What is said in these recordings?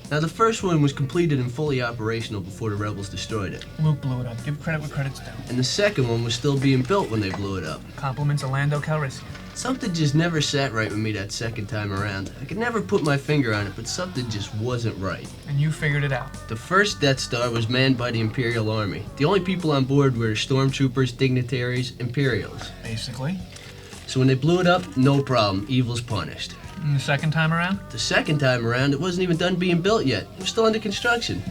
Now, the first one was completed and fully operational before the rebels destroyed it. Luke blew it up. Give credit where credit's due. And the second one was still being built when they blew it up. Compliments of Lando Calrissian. Something just never sat right with me that second time around. I could never put my finger on it, but something just wasn't right. And you figured it out. The first Death Star was manned by the Imperial Army. The only people on board were stormtroopers, dignitaries, Imperials. Basically. So when they blew it up, no problem. Evil's punished. And the second time around? The second time around, it wasn't even done being built yet. It was still under construction.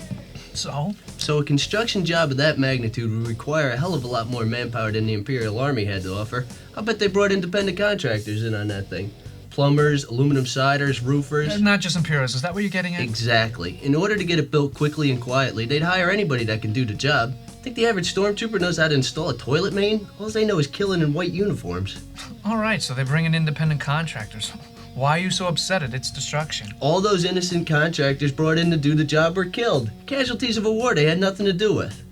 So a construction job of that magnitude would require a hell of a lot more manpower than the Imperial Army had to offer. I bet they brought independent contractors in on that thing. Plumbers, aluminum siders, roofers. Not just Imperials, is that what you're getting at? Exactly. In order to get it built quickly and quietly, they'd hire anybody that can do the job. Think the average stormtrooper knows how to install a toilet main? All they know is killing in white uniforms. All right, so they bring in independent contractors. Why are you so upset at its destruction? All those innocent contractors brought in to do the job were killed. Casualties of a war they had nothing to do with.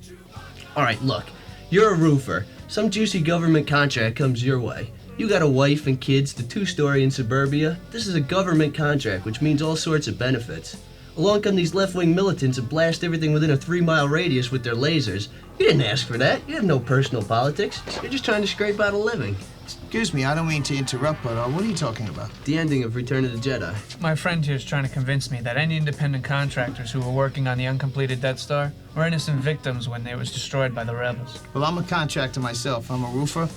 All right, look, you're a roofer. Some juicy government contract comes your way. You got a wife and kids, the two-story in suburbia. This is a government contract, which means all sorts of benefits. Along come these left-wing militants and blast everything within a 3-mile radius with their lasers. You didn't ask for that. You have no personal politics. You're just trying to scrape out a living. Excuse me, I don't mean to interrupt, but what are you talking about? The ending of Return of the Jedi. My friend here is trying to convince me that any independent contractors who were working on the uncompleted Death Star were innocent victims when it was destroyed by the rebels. Well, I'm a contractor myself. I'm a roofer.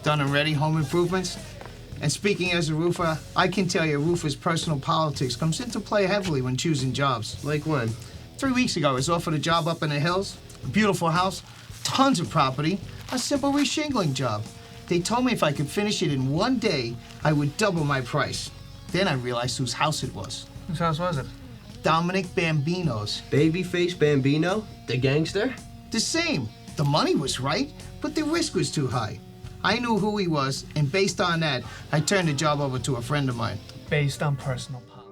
Done and ready home improvements. And speaking as a roofer, I can tell you a roofer's personal politics comes into play heavily when choosing jobs. Like when? 3 weeks ago, I was offered a job up in the hills. A beautiful house, tons of property, a simple reshingling job. They told me if I could finish it in 1 day, I would double my price. Then I realized whose house it was. Whose house was it? Dominic Bambino's. Babyface Bambino? The gangster? The same. The money was right, but the risk was too high. I knew who he was, and based on that, I turned the job over to a friend of mine. Based on personal politics.